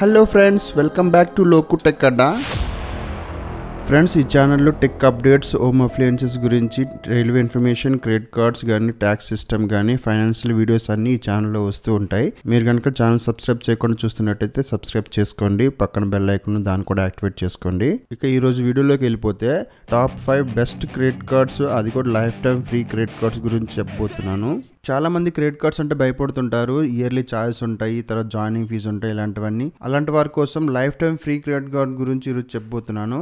Hello friends, welcome back to Loku tech Adda. Friends, ఈ ఛానల్లో tech updates, home appliances గురించి, railway information, credit cards కానీ, tax system కానీ, financial videos అన్నీ ఈ ఛానల్లో వస్తూ ఉంటాయి. మీరు కనుక ఛానల్ సబ్స్క్రైబ్ చేయకుండా చూస్తున్నట్టయితే సబ్స్క్రైబ్ చేసుకోండి. పక్కన బెల్ ఐకాన్ దాన్ని కూడా యాక్టివేట్ చేసుకోండి. ఇక ఈ రోజు వీడియోలోకి వెళ్ళిపోతే టాప్ 5 బెస్ట్ క్రెడిట్ కార్డ్స్, అది కూడా life time free credit cards గురించి చెప్పబోతున్నాను. చాలా మంది క్రెడిట్ కార్డ్స్ అంటే భయపడుతుంటారు. ఇయర్లీ ఛార్జెస్ ఉంటాయి, తర్వాత జాయినింగ్ ఫీజు ఉంటాయి, ఇలాంటివన్నీ. అలాంటి వారి కోసం life time free credit card గురించి ఈరోజు చెప్పబోతున్నాను.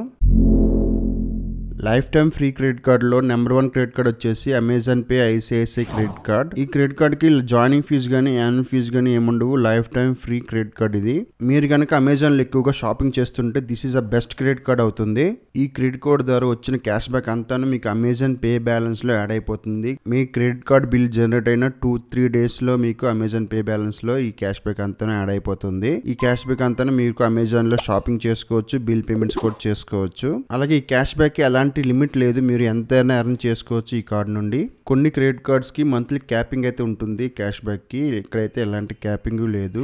లైఫ్ టైం ఫ్రీ క్రెడిట్ కార్డులో నెంబర్ 1 క్రెడిట్ కార్డ్ వచ్చేసి Amazon pay ICICI credit card. ఈ క్రెడిట్ కార్డ్కి జాయినింగ్ ఫీజు కానీ యాన్యువల్ ఫీజు కానీ ఏముండవు. Life time free credit card ఇది. మీరు కనుక అమెజాన్లో ఎక్కువగా షాపింగ్ చేస్తుంటే this is a best credit card అవుతుంది. ఈ క్రెడిట్ కార్డ్ ద్వారా వచ్చిన క్యాష్ బ్యాక్ అంతాను మీకు అమెజాన్ పే బ్యాలెన్స్ లో యాడ్ అయిపోతుంది. మీ క్రెడిట్ కార్డ్ బిల్ జనరేట్ అయిన 2-3 డేస్ లో మీకు అమెజాన్ పే బ్యాలెన్స్ లో ఈ క్యాష్ బ్యాక్ అంతా యాడ్ అయిపోతుంది. ఈ క్యాష్ బ్యాక్ అంతా మీకు అమెజాన్ లో షాపింగ్ చేసుకోవచ్చు, బిల్ పేమెంట్స్ కూడా చేసుకోవచ్చు. అలాగే ఈ క్యాష్ బ్యాక్ ఎలాంటి లిమిట్ లేదు, మీరు ఎంతైనా ఎర్న్ చేసుకోవచ్చు ఈ కార్డ్ నుండి. కొన్ని క్రెడిట్ కార్డ్స్ కి మంత్లీ క్యాపింగ్ అయితే ఉంటుంది క్యాష్ బ్యాక్ కి, ఇక్కడైతే ఎలాంటి క్యాపింగ్ లేదు.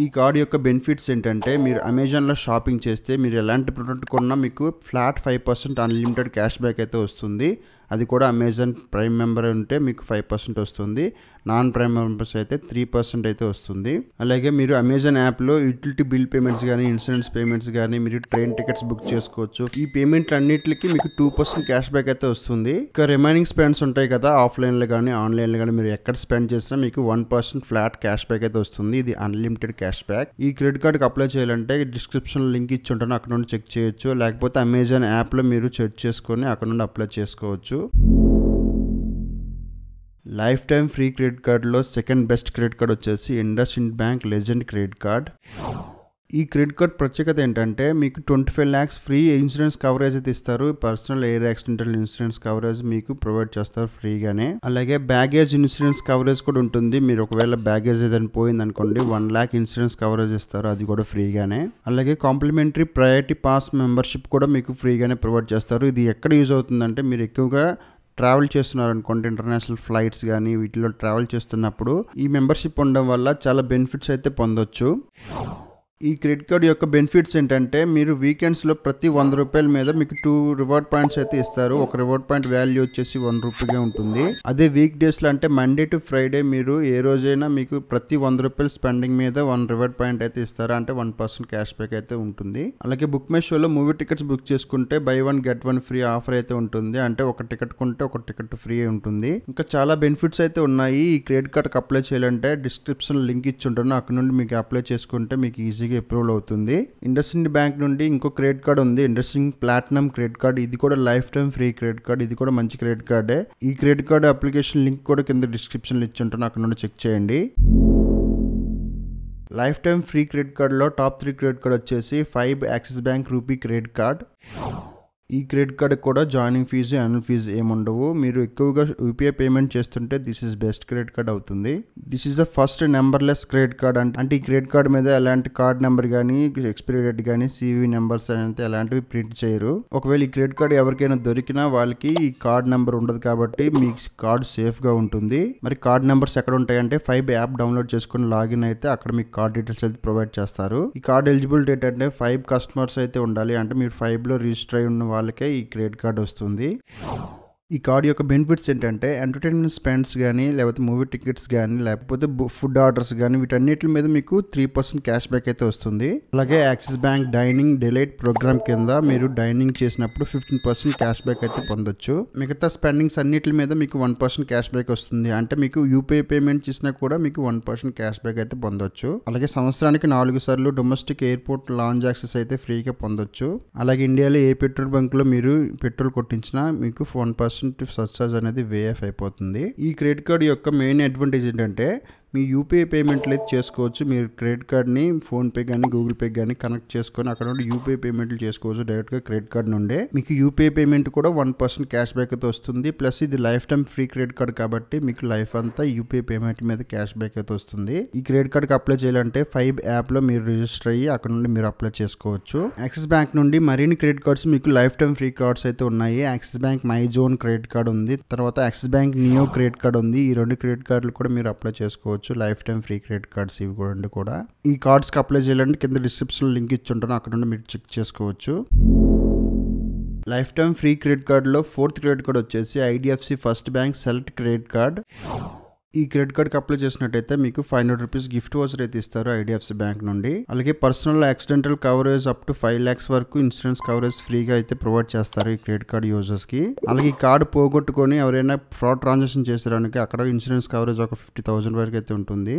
ఈ కార్డ్ యొక్క బెనిఫిట్స్ ఏంటంటే, మీరు అమెజాన్ లో షాపింగ్ చేస్తే మీరు ఎలాంటి ప్రొడక్ట్ కొన్నా మీకు ఫ్లాట్ 5% అన్లిమిటెడ్ క్యాష్ బ్యాక్ అయితే వస్తుంది. అది కూడా అమెజాన్ ప్రైమ్ మెంబర్ ఉంటే మీకు 5% వస్తుంది. నాన్ ప్రైమ్ మెంబర్స్ అయితే 3% అయితే వస్తుంది. అలాగే మీరు అమెజాన్ యాప్లో యూటిలిటీ బిల్ పేమెంట్స్ కానీ, ఇన్సూరెన్స్ పేమెంట్స్ కానీ, మీరు ట్రైన్ టికెట్స్ బుక్ చేసుకోవచ్చు. ఈ పేమెంట్లు అన్నిటికీ మీకు 2% క్యాష్ బ్యాక్ అయితే వస్తుంది. ఇక రిమైనింగ్ స్పెండ్స్ ఉంటాయి కదా, ఆఫ్లైన్లో కానీ ఆన్లైన్లో కానీ, మీరు ఎక్కడ స్పెండ్ చేసినా మీకు 1% ఫ్లాట్ క్యాష్ బ్యాక్ అయితే వస్తుంది. ఇది అన్లిమిటెడ్ క్యాష్ బ్యాక్. ఈ క్రెడిట్ కార్డ్కి అప్లై చేయాలంటే డిస్క్రిప్షన్లో లింక్ ఇచ్చి ఉంటాను, అక్కడ నుండి చెక్ చేయొచ్చు. లేకపోతే అమెజాన్ యాప్లో మీరు చెక్ చేసుకొని అక్కడ నుండి అప్లై చేసుకోవచ్చు. లైఫ్ టైం ఫ్రీ క్రెడిట్ కార్డులో సెకండ్ బెస్ట్ క్రెడిట్ కార్డ్ వచ్చేసి IndusInd bank legend credit card. ఈ క్రెడిట్ కార్డ్ ప్రత్యేకత ఏంటంటే, మీకు 25 lakhs ఫ్రీ ఇన్సూరెన్స్ కవరేజ్ అయితే ఇస్తారు. Personal air accidental insurance coverage మీకు ప్రొవైడ్ చేస్తారు ఫ్రీగానే. అలాగే బ్యాగేజ్ ఇన్సూరెన్స్ కవరేజ్ కూడా ఉంటుంది. మీరు ఒకవేళ బ్యాగేజ్ ఏదైనా పోయింది అనుకోండి, 1 lakh ఇన్సూరెన్స్ కవరేజ్ ఇస్తారు, అది కూడా ఫ్రీగానే. అలాగే కాంప్లిమెంటరీ ప్రయారిటీ పాస్ మెంబర్షిప్ కూడా మీకు ఫ్రీగానే ప్రొవైడ్ చేస్తారు. ఇది ఎక్కడ యూజ్ అవుతుందంటే, మీరు ఎక్కువగా ట్రావెల్ చేస్తున్నారు అనుకోండి, ఇంటర్నేషనల్ ఫ్లైట్స్ కానీ వీటిలో ట్రావెల్ చేస్తున్నప్పుడు ఈ మెంబర్షిప్ ఉండడం వల్ల చాలా బెనిఫిట్స్ అయితే పొందొచ్చు. ఈ క్రెడిట్ కార్డ్ యొక్క బెనిఫిట్స్ ఏంటంటే, మీరు వీకెండ్స్లో ప్రతి 100 రూపాయల మీద మీకు 2 రివార్డ్ పాయింట్స్ అయితే ఇస్తారు. ఒక రివార్డ్ పాయింట్ వాల్యూ వచ్చేసి 1 రూపీగా ఉంటుంది. అదే వీక్ డేస్లో అంటే మండే టు ఫ్రైడే మీరు ఏ రోజైనా మీకు ప్రతి 100 రూపాయల స్పెండింగ్ మీద 1 రివార్డ్ పాయింట్ అయితే ఇస్తారు. అంటే 1% క్యాష్ బ్యాక్ అయితే ఉంటుంది. అలాగే బుక్ మై షోలో మూవీ టికెట్స్ బుక్ చేసుకుంటే బై 1 గెట్ 1 ఫ్రీ ఆఫర్ అయితే ఉంటుంది. అంటే ఒక టికెట్ కొంటే ఒక టికెట్ ఫ్రీ ఉంటుంది. ఇంకా చాలా బెనిఫిట్స్ అయితే ఉన్నాయి. ఈ క్రెడిట్ కార్డ్కి అప్లై చేయాలంటే డిస్క్రిప్షన్ లింక్ ఇచ్చి ఉంటాను, అక్కడ నుండి మీకు అప్లై చేసుకుంటే మీకు ఈజీగా అప్రూవల్ అవుతుంది. ఇండస్ఇండ్ బ్యాంక్ నుండి ఇంకో క్రెడిట్ కార్డ్ ఉంది, ఇండస్ఇండ్ ప్లాటినం క్రెడిట్ కార్డ్. ఇది కూడా life time free credit card. ఇది కూడా మంచి క్రెడిట్ కార్డే. ఈ క్రెడిట్ కార్డ్ అప్లికేషన్ లింక్ కూడా కింద డిస్క్రిప్షన్ లో ఇచ్చి ఉంటాను, అక్కడ నుండి చెక్ చేయండి. లైఫ్ టైం ఫ్రీ క్రెడిట్ కార్డ్లో టాప్ 3 క్రెడిట్ కార్డ్ వచ్చేసి 5 Axis bank RuPay credit card. ఈ క్రెడిట్ కార్డ్ కూడా జాయినింగ్ ఫీజు, యాన్యువల్ ఫీజు ఏముండవు. మీరు ఎక్కువగా యూపీఐ పేమెంట్ చేస్తుంటే this is best credit card అవుతుంది. This is the first numberless credit card. అంటే ఈ క్రెడిట్ కార్డ్ మీద ఎలాంటి కార్డ్ నెంబర్ కానీ, ఎక్స్పైరీ డేట్ కానీ, సివి నెంబర్స్ అనేది ఎలాంటివి ప్రింట్ చేయరు. ఒకవేళ ఈ క్రెడిట్ కార్డ్ ఎవరికైనా దొరికినా వాళ్ళకి ఈ కార్డ్ నెంబర్ ఉండదు కాబట్టి మీ కార్డ్ సేఫ్ గా ఉంటుంది. మరి కార్డ్ నెంబర్స్ ఎక్కడ ఉంటాయంటే, 5 యాప్ డౌన్లోడ్ చేసుకుని లాగిన్ అయితే అక్కడ మీకు కార్డ్ డీటెయిల్స్ అయితే ప్రొవైడ్ చేస్తారు. ఈ కార్డ్ ఎలిజిబిలిటీ ఏంటంటే 5 కస్టమర్స్ అయితే ఉండాలి. అంటే మీరు 5లో రిజిస్టర్ అయి ఉన్న వాళ్ళకే ఈ క్రెడిట్ కార్డ్ వస్తుంది. ఈ కార్డ్ యొక్క బెనిఫిట్స్ ఏంటంటే, ఎంటర్టైన్మెంట్ స్పెండ్స్ కానీ, లేకపోతే మూవీ టికెట్స్ కానీ, లేకపోతే ఫుడ్ ఆర్డర్స్ కానీ, వీటన్నిటి మీద మీకు 3% క్యాష్ బ్యాక్ అయితే వస్తుంది. అలాగే Axis bank dining delight program కింద మీరు డైనింగ్ చేసినప్పుడు 15% క్యాష్ బ్యాక్ అయితే పొందొచ్చు. మిగతా స్పెండింగ్స్ అన్నిటి మీద మీకు 1% క్యాష్ బ్యాక్ వస్తుంది. అంటే మీకు యూపీఐ పేమెంట్ చేసినా కూడా మీకు 1% క్యాష్ బ్యాక్ అయితే పొందొచ్చు. అలాగే సంవత్సరానికి 4 సార్లు డొమెస్టిక్ ఎయిర్పోర్ట్ లాంజ్ యాక్సెస్ అయితే ఫ్రీగా పొందొచ్చు. అలాగే ఇండియాలో ఏ పెట్రోల్ బంక్ లో మీరు పెట్రోల్ కొట్టించినా మీకు 1% సర్చార్జ్ అనేది వేఎఫ్ అయిపోతుంది. ఈ క్రెడిట్ కార్డ్ యొక్క మెయిన్ అడ్వాంటేజ్ ఏంటంటే, మీ యూపీఐ పేమెంట్లు అయితే చేసుకోవచ్చు. మీరు క్రెడిట్ కార్డ్ని ఫోన్పే కానీ, గూగుల్ పే కానీ కనెక్ట్ చేసుకొని అక్కడ నుండి యూపీఐ పేమెంట్లు చేసుకోవచ్చు డైరెక్ట్గా క్రెడిట్ కార్డ్ నుండే. మీకు యూపీఐ పేమెంట్ కూడా 1% క్యాష్ బ్యాక్ అయితే వస్తుంది. ప్లస్ ఇది life time free credit card కాబట్టి మీకు లైఫ్ అంతా యూపీఐ పేమెంట్ మీద క్యాష్ బ్యాక్ అయితే వస్తుంది. ఈ క్రెడిట్ కార్డ్కి అప్లై చేయాలంటే 5 యాప్లో మీరు రిజిస్టర్ అయ్యి అక్కడ నుండి మీరు అప్లై చేసుకోవచ్చు. యాక్సిస్ బ్యాంక్ నుండి మరిన్ని క్రెడిట్ కార్డ్స్ మీకు లైఫ్ టైం ఫ్రీ కార్డ్స్ అయితే ఉన్నాయి. Axis bank my zone credit card ఉంది, తర్వాత axis bank neo credit card ఉంది. ఈ 2 క్రెడిట్ కార్డులు కూడా మీరు అప్లై చేసుకోవచ్చు. చేసుకోవచ్చు. Life time free credit cards ఇవి కూడా. ఈ కార్డ్స్కి అప్లై చేయాలంటే కింద డిస్క్రిప్షన్లో లింక్ ఇచ్చి ఉంటాను, అక్కడ నుండి మీరు చెక్ చేసుకోవచ్చు. లైఫ్ టైం ఫ్రీ క్రెడిట్ కార్డులో 4th క్రెడిట్ కార్డ్ వచ్చేసి IDFC first bank select credit card. ఈ క్రెడిట్ కార్డ్కి అప్లై చేసినట్టయితే మీకు 500 రూపీస్ గిఫ్ట్ వౌచర్ అయితే ఇస్తారు ఐడిఎఫ్సి బ్యాంక్ నుండి. అలాగే personal accidental coverage up to 5 lakhs వరకు ఇన్సూరెన్స్ కవరేజ్ ఫ్రీగా అయితే ప్రొవైడ్ చేస్తారు ఈ క్రెడిట్ కార్డ్ యూజర్స్కి. అలాగే ఈ కార్డు పోగొట్టుకొని ఎవరైనా ఫ్రాడ్ ట్రాన్సాక్షన్ చేసేదానికి అక్కడ ఇన్సూరెన్స్ కవరేజ్ ఒక 50,000 వరకు అయితే ఉంటుంది.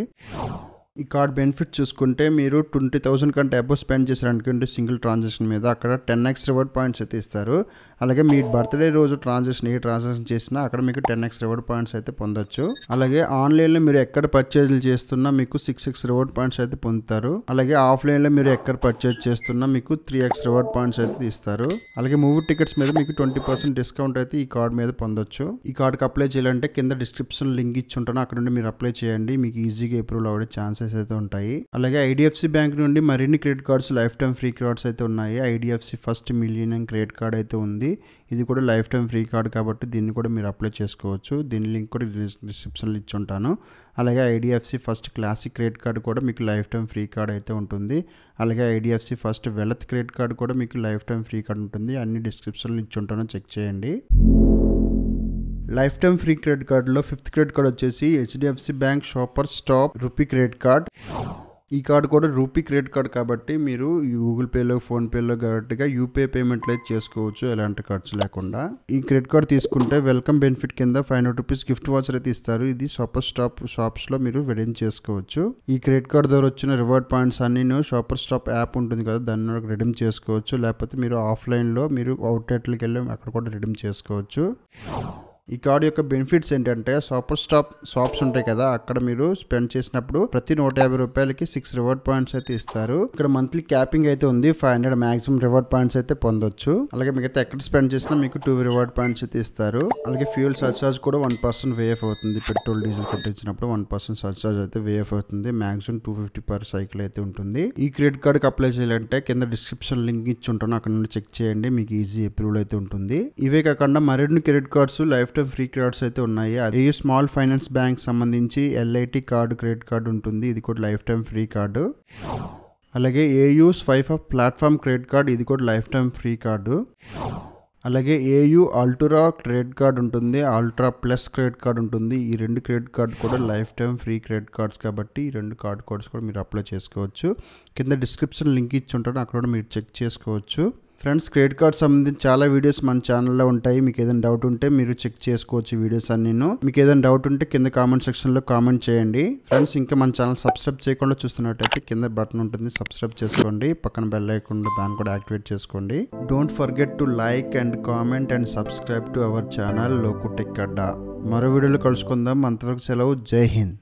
ఈ కార్డ్ బెనిఫిట్ చూసుకుంటే మీరు 20,000 కంటే అబోవ్ స్పెండ్ చేశారనుకుంటే సింగిల్ ట్రాన్సాక్షన్ మీద అక్కడ 10x రివార్డ్ పాయింట్స్ అయితే ఇస్తారు. అలాగే మీ బర్త్డే రోజు ఏ ట్రాన్సాక్షన్ చేసినా అక్కడ మీకు 10x రివార్డ్ పాయింట్స్ అయితే పొందొచ్చు. అలాగే ఆన్లైన్లో మీరు ఎక్కడ పర్చేజ్లు చేస్తున్నా మీకు 6x రివార్డ్ పాయింట్స్ అయితే పొందుతారు. అలాగే ఆఫ్లైన్లో మీరు ఎక్కడ పర్చేజ్ చేస్తున్నా మీకు 3x రివార్డ్ పాయింట్స్ అయితే ఇస్తారు. అలాగే మూవీ టికెట్స్ మీద మీకు 20% డిస్కౌంట్ అయితే ఈ కార్డ్ మీద పొందొచ్చు. ఈ కార్డ్కి అప్లై చేయాలంటే కింద డిస్క్రిప్షన్ లింక్ ఇచ్చి ఉంటాను, అక్కడ నుండి మీరు అప్లై చేయండి. మీకు ఈజీగా అప్రూవల్ అవ్వడే ఛాన్సెస్ అయితే ఉంటాయి. అలాగే ఐడిఎఫ్సి బ్యాంక్ నుండి మరిన్ని credit cards life time free cards అయితే ఉన్నాయి. IDFC first million credit card అయితే ఉంది. ఇది కూడా లైఫ్ టైం ఫ్రీ కార్డ్ కాబట్టి దీన్ని కూడా మీరు అప్లై చేసుకోవచ్చు. దీని లింక్ కూడా డిస్క్రిప్షన్లో ఇచ్చి ఉంటాను. అలాగే IDFC first classic credit card కూడా మీకు లైఫ్ టైం ఫ్రీ కార్డ్ అయితే ఉంటుంది. అలాగే IDFC first wealth credit card కూడా మీకు లైఫ్ టైం ఫ్రీ కార్డ్ ఉంటుంది. అన్ని డిస్క్రిప్షన్లో ఇచ్చి ఉంటాను, చెక్ చేయండి. లైఫ్ టైం ఫ్రీ క్రెడిట్ కార్డులో 5th క్రెడిట్ కార్డ్ వచ్చేసి HDFC bank shopper stop rupee credit card. ఈ కార్డు కూడా రూపీ క్రెడిట్ కార్డ్ కాబట్టి మీరు గూగుల్ పేలో ఫోన్పేలో డైరెక్ట్గా యూపీఐ పేమెంట్లు అయితే చేసుకోవచ్చు ఎలాంటి ఖర్చు లేకుండా. ఈ క్రెడిట్ కార్డ్ తీసుకుంటే వెల్కమ్ బెనిఫిట్ కింద 500 రూపీస్ గిఫ్ట్ వాచర్ అయితే ఇస్తారు. ఇది షాపర్ స్టాప్ షాప్స్లో మీరు రెడీమ్ చేసుకోవచ్చు. ఈ క్రెడిట్ కార్డ్ ద్వారా వచ్చిన రివార్డ్ పాయింట్స్ అన్ని షాపర్ స్టాప్ యాప్ ఉంటుంది కదా, దాన్ని రెడీమ్ చేసుకోవచ్చు. లేకపోతే మీరు ఆఫ్లైన్లో మీరు అవుట్లెట్లకు వెళ్ళి అక్కడ కూడా రెడీమ్ చేసుకోవచ్చు. ఈ కార్డు యొక్క బెనిఫిట్స్ ఏంటంటే షాపర్ స్టాప్ షాప్స్ ఉంటాయి కదా, అక్కడ మీరు స్పెండ్ చేసినప్పుడు ప్రతి 150 రూపాయలకి 6 రివార్డ్ పాయింట్స్ అయితే ఇస్తారు. ఇక్కడ మంత్లీ క్యాపింగ్ అయితే ఉంది, 500 మాక్సిమం రివార్డ్ పాయింట్స్ అయితే పొందొచ్చు. అలాగే మిగతా ఎక్కడ స్పెండ్ చేసినా మీకు 2 రివార్డ్ పాయింట్స్ అయితే ఇస్తారు. అలాగే ఫ్యూయల్ సర్చార్జ్ కూడా 1% వేఎఫ్ అవుతుంది. పెట్రోల్ డీజిల్ కొట్టించినప్పుడు 1% సర్చార్జ్ అయితే వేఎఫ్ అవుతుంది. మాక్సిమం 250 పర్ సైకిల్ అయితే ఉంటుంది. ఈ క్రెడిట్ కార్డ్కి అప్లై చేయాలంటే కింద డిస్క్రిప్షన్ లింక్ ఇచ్చి ఉంటాను, అక్కడ నుండి చెక్ చేయండి. మీకు ఈజీ అప్రూవల్ అయితే ఉంటుంది. ఇవే కాకుండా మరిన్ని credit cards life time free cards అయితే ఉన్నాయి. ఏయూ స్మాల్ ఫైనాన్స్ బ్యాంక్ సంబంధించి ఎల్ఐటి కార్డు క్రెడిట్ కార్డు ఉంటుంది. ఇది కూడా లైఫ్ టైం ఫ్రీ కార్డు. అలాగే AU swipe up platform credit card, ఇది కూడా లైఫ్ టైం ఫ్రీ కార్డు. అలాగే ఏయూ అల్ట్రా క్రెడిట్ కార్డ్ ఉంటుంది, అల్ట్రా ప్లస్ క్రెడిట్ కార్డ్ ఉంటుంది. ఈ 2 క్రెడిట్ కార్డు కూడా life time free credit cards కాబట్టి ఈ 2 కార్డ్ కోడ్స్ కూడా మీరు అప్లై చేసుకోవచ్చు. కింద డిస్క్రిప్షన్ లింక్ ఇచ్చి ఉంటాను, అక్కడ కూడా మీరు చెక్ చేసుకోవచ్చు. ఫ్రెండ్స్, క్రెడిట్ కార్డ్ సంబంధించి చాలా వీడియోస్ మన ఛానల్లో ఉంటాయి. మీకు ఏదైనా డౌట్ ఉంటే మీరు చెక్ చేసుకోవచ్చు వీడియోస్ అన్నీను. మీకు ఏదైనా డౌట్ ఉంటే కింద కామెంట్ సెక్షన్లో కామెంట్ చేయండి. ఫ్రెండ్స్, ఇంకా మన ఛానల్ సబ్స్క్రైబ్ చేయకుండా చూస్తున్నట్టయితే కింద బటన్ ఉంటుంది, సబ్స్క్రైబ్ చేసుకోండి. పక్కన బెల్ ఐకాన్ దాన్ని కూడా యాక్టివేట్ చేసుకోండి. Don't forget to like and comment and subscribe to our channel Loku tech Adda. మరో వీడియోలో కలుసుకుందాం. అంతవరకు సెలవు. జై హింద్.